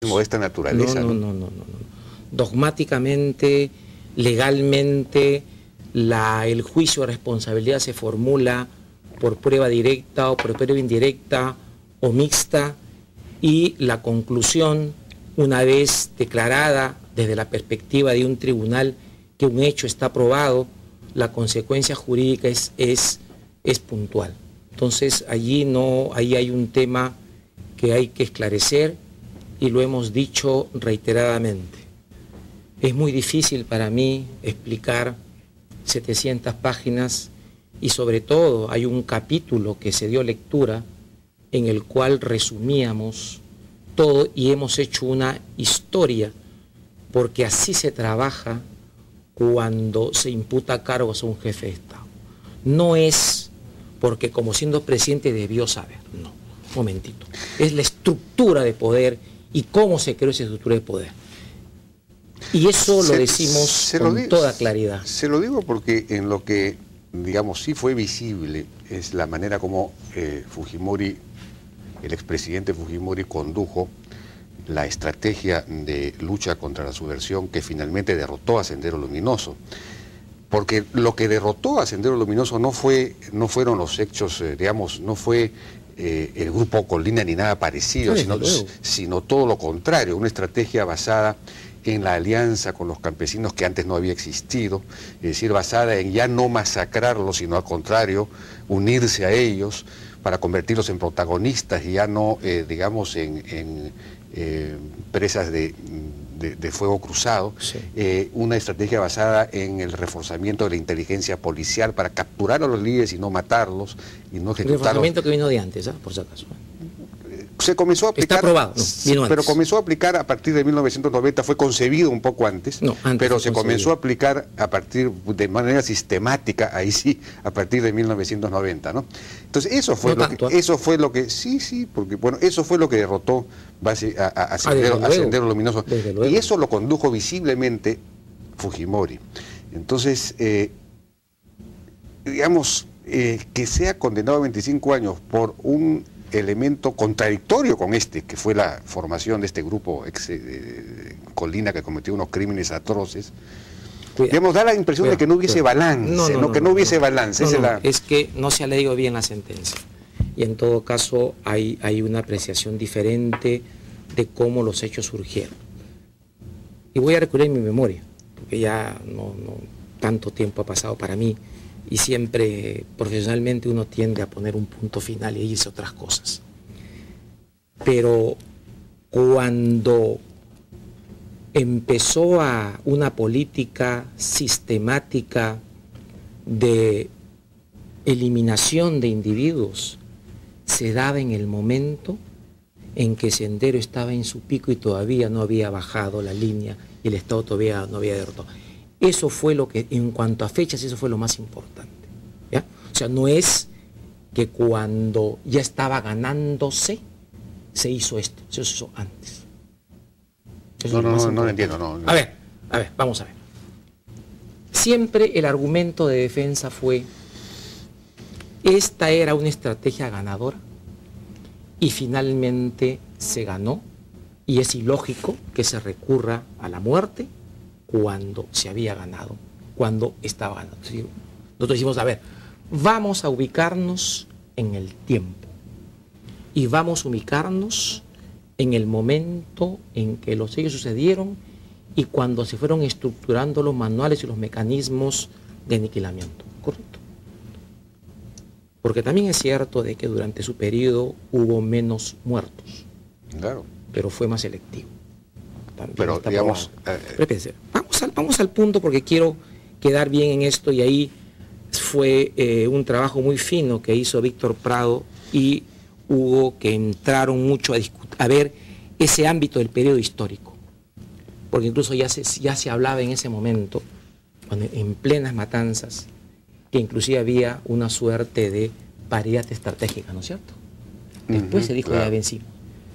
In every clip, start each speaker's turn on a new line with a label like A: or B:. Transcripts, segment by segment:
A: de esta naturaleza.
B: No. Dogmáticamente, legalmente, el juicio de responsabilidad se formula por prueba directa o por prueba indirecta o mixta, y la conclusión, una vez declarada desde la perspectiva de un tribunal que un hecho está probado, la consecuencia jurídica es puntual. Entonces ahí hay un tema que hay que esclarecer, y lo hemos dicho reiteradamente. Es muy difícil para mí explicar 700 páginas, y sobre todo hay un capítulo que se dio lectura en el cual resumíamos todo y hemos hecho una historia, porque así se trabaja cuando se imputa cargos a un jefe de Estado. No es porque como siendo presidente debió saber, no, momentito. Es la estructura de poder y cómo se creó esa estructura de poder. Y eso lo decimos con toda claridad.
A: Se lo digo porque en lo que, digamos, sí fue visible es la manera como Fujimori, el expresidente Fujimori, condujo la estrategia de lucha contra la subversión que finalmente derrotó a Sendero Luminoso. Porque lo que derrotó a Sendero Luminoso no fueron los hechos, digamos, no fue el grupo Colina ni nada parecido, sino todo lo contrario, una estrategia basada en la alianza con los campesinos que antes no había existido, es decir, basada en ya no masacrarlos, sino al contrario, unirse a ellos para convertirlos en protagonistas y ya no, digamos, en presas de fuego cruzado. Sí. Una estrategia basada en el reforzamiento de la inteligencia policial para capturar a los líderes y no matarlos y no ejecutarlos.
B: El reforzamiento que vino de antes, por si acaso.
A: Se comenzó a aplicar,
B: está aprobado, vino
A: pero comenzó a aplicar a partir de 1990, fue concebido un poco antes, pero se comenzó a aplicar a partir de manera sistemática, ahí sí, a partir de 1990, ¿no? Entonces eso fue lo que sí, porque bueno, eso fue lo que derrotó a Sendero Luminoso, y eso lo condujo visiblemente Fujimori. Entonces, digamos, que sea condenado a 25 años por un elemento contradictorio con que fue la formación de este grupo Colina que cometió unos crímenes atroces, digamos, da la impresión de que no hubiese balance, que no hubiese balance.
B: Es que no se ha leído bien la sentencia, y en todo caso hay una apreciación diferente de cómo los hechos surgieron. Y voy a recurrir a mi memoria, porque ya no tanto tiempo ha pasado para mí, y siempre profesionalmente uno tiende a poner un punto final y irse a otras cosas. Pero cuando empezó una política sistemática de eliminación de individuos, se daba en el momento en que Sendero estaba en su pico y todavía no había bajado la línea y el Estado todavía no había derrotado. Eso fue lo que, en cuanto a fechas, eso fue lo más importante, ¿ya? O sea, no es que cuando ya estaba ganándose, se hizo esto, se hizo antes.
A: No lo entiendo, no.
B: A ver, vamos a ver. Siempre el argumento de defensa fue, esta era una estrategia ganadora, y finalmente se ganó, y es ilógico que se recurra a la muerte cuando se había ganado, cuando estaba ganando. Nosotros decimos, a ver, vamos a ubicarnos en el tiempo y vamos a ubicarnos en el momento en que los hechos sucedieron y cuando se fueron estructurando los manuales y los mecanismos de aniquilamiento, ¿correcto? Porque también es cierto de que durante su periodo hubo menos muertos,
A: claro, pero
B: fue más selectivo.
A: Pero digamos,
B: vamos al punto, porque quiero quedar bien en esto, y ahí fue un trabajo muy fino que hizo Víctor Prado y Hugo, que entraron mucho a ver ese ámbito del periodo histórico, porque incluso ya se hablaba en ese momento, en plenas matanzas, que inclusive había una suerte de paridad estratégica, ¿no es cierto? Después se dijo, claro, ya vencimos.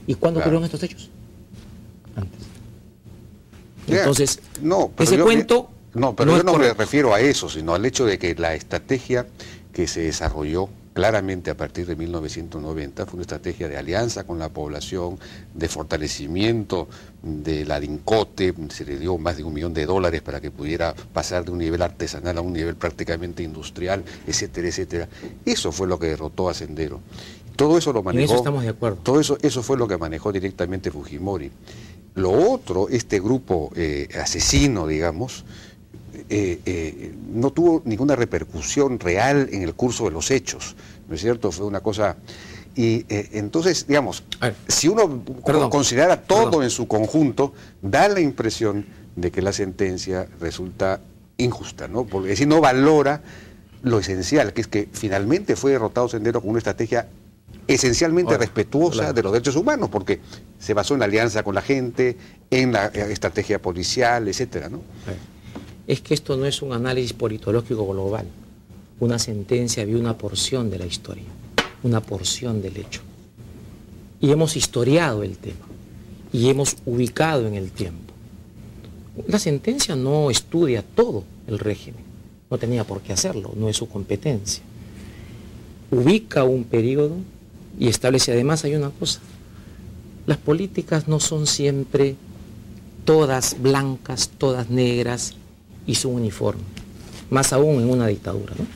B: ¿Y cuándo ocurrieron estos hechos? Antes. Entonces, ese cuento...
A: No, pero yo no me refiero a eso, sino al hecho de que la estrategia que se desarrolló claramente a partir de 1990, fue una estrategia de alianza con la población, de fortalecimiento de la DINCOTE, se le dio más de $1 millón para que pudiera pasar de un nivel artesanal a un nivel prácticamente industrial, etcétera, etcétera. Eso fue lo que derrotó a Sendero. Todo eso lo manejó.
B: En eso estamos de acuerdo.
A: Todo eso fue lo que manejó directamente Fujimori. Lo otro, este grupo asesino, digamos, no tuvo ninguna repercusión real en el curso de los hechos, ¿no es cierto? Fue una cosa... Y entonces, digamos, si uno considera todo en su conjunto, da la impresión de que la sentencia resulta injusta, ¿no? Porque es decir, no valora lo esencial, que es que finalmente fue derrotado Sendero con una estrategia esencialmente respetuosa de los derechos humanos, porque se basó en la alianza con la gente, en la estrategia policial, etcétera, ¿no?
B: Es que esto no es un análisis politológico global. Una sentencia vio una porción de la historia, una porción del hecho. Y hemos historiado el tema, y hemos ubicado en el tiempo. La sentencia no estudia todo el régimen, no tenía por qué hacerlo, no es su competencia. Ubica un periodo y establece, además hay una cosa, las políticas no son siempre todas blancas, todas negras y su uniforme, más aún en una dictadura, ¿no?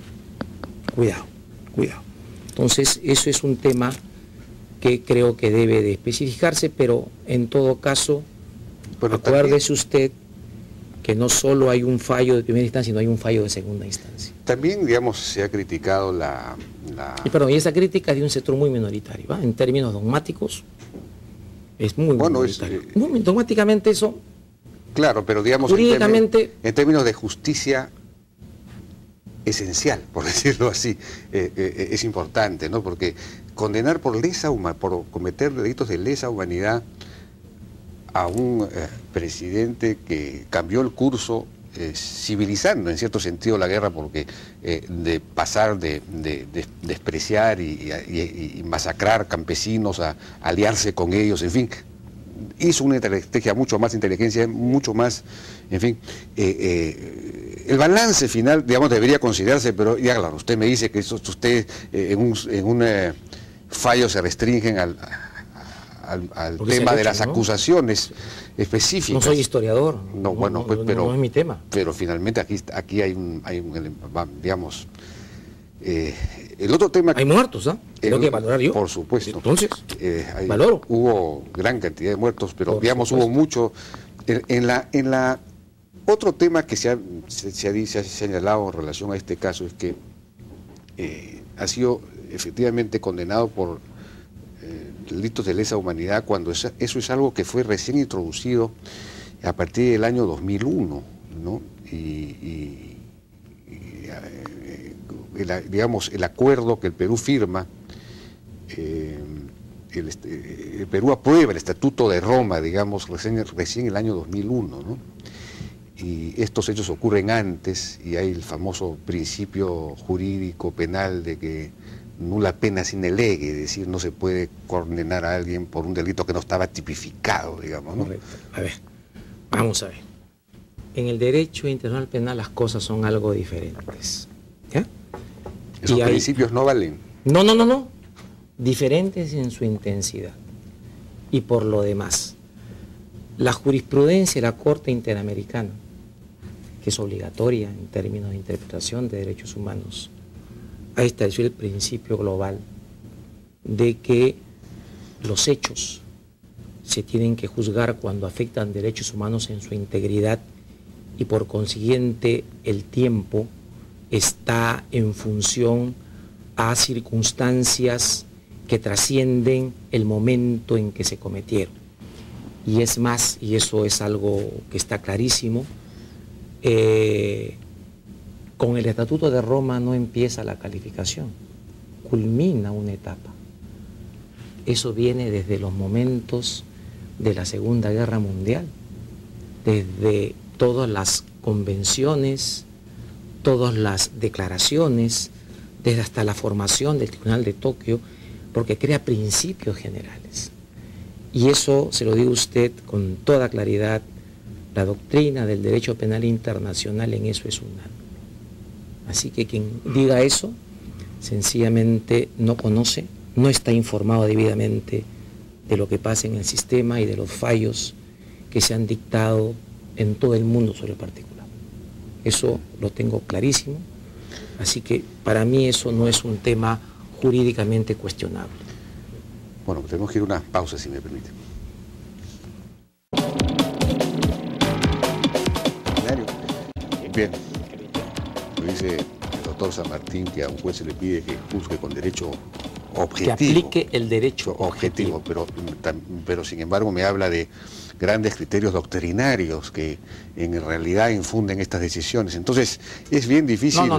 B: Cuidado, cuidado. Entonces, eso es un tema que creo que debe de especificarse, pero en todo caso, acuérdese usted que no solo hay un fallo de primera instancia, sino hay un fallo de segunda instancia.
A: También, digamos, se ha criticado
B: Y esa crítica es de un sector muy minoritario, ¿va? En términos dogmáticos, es muy minoritario. Dogmáticamente eso...
A: Claro, pero digamos,
B: jurídicamente,
A: en términos de justicia esencial, por decirlo así, es importante, ¿no? Porque condenar por cometer delitos de lesa humanidad a un presidente que cambió el curso, civilizando en cierto sentido la guerra, porque de pasar de despreciar y masacrar campesinos a aliarse con ellos, en fin, hizo una estrategia mucho más inteligencia, mucho más, en fin, el balance final, digamos, debería considerarse, pero ya claro, usted me dice que usted en un fallo se restringen al tema de las acusaciones específicas.
B: No soy historiador,
A: no, bueno, pues, pero,
B: no es mi tema.
A: Pero finalmente aquí hay un digamos, el otro tema...
B: Hay muertos, ¿ah? Tengo que valorar yo.
A: Por supuesto.
B: Entonces, valoro.
A: Hubo gran cantidad de muertos, pero digamos hubo mucho... Otro tema que se ha señalado en relación a este caso es que ha sido efectivamente condenado por delitos de lesa humanidad, cuando eso es algo que fue recién introducido a partir del año 2001, ¿no? Digamos, el acuerdo que el Perú firma, el Perú aprueba el Estatuto de Roma, digamos, recién el año 2001, ¿no? Y estos hechos ocurren antes, y hay el famoso principio jurídico penal de que nula pena sine lege, es decir, no se puede condenar a alguien por un delito que no estaba tipificado, digamos, ¿no?
B: Correcto. A ver, vamos a ver. En el derecho internacional penal las cosas son algo diferentes, ¿ya?
A: ¿Esos principios no valen?
B: No. Diferentes en su intensidad. Y por lo demás, la jurisprudencia de la Corte Interamericana, que es obligatoria en términos de interpretación de derechos humanos, ha establecido el principio global de que los hechos se tienen que juzgar cuando afectan derechos humanos en su integridad, y por consiguiente el tiempo está en función a circunstancias que trascienden el momento en que se cometieron. Y es más, y eso es algo que está clarísimo, con el Estatuto de Roma no empieza la calificación, culmina una etapa. Eso viene desde los momentos de la Segunda Guerra Mundial, desde todas las convenciones, todas las declaraciones, desde hasta la formación del Tribunal de Tokio, porque crea principios generales. Y eso, se lo digo a usted con toda claridad, la doctrina del derecho penal internacional en eso es unánime. Así que quien diga eso sencillamente no conoce, no está informado debidamente de lo que pasa en el sistema y de los fallos que se han dictado en todo el mundo sobre el particular. Eso lo tengo clarísimo, así que para mí eso no es un tema jurídicamente cuestionable.
A: Bueno, tenemos que ir a una pausa, si me permite. Bien, lo dice el doctor San Martín, que a un juez se le pide que juzgue con derecho objetivo.
B: Que aplique el derecho objetivo.
A: Pero sin embargo me habla de grandes criterios doctrinarios que en realidad infunden estas decisiones. Entonces es bien difícil.
B: No.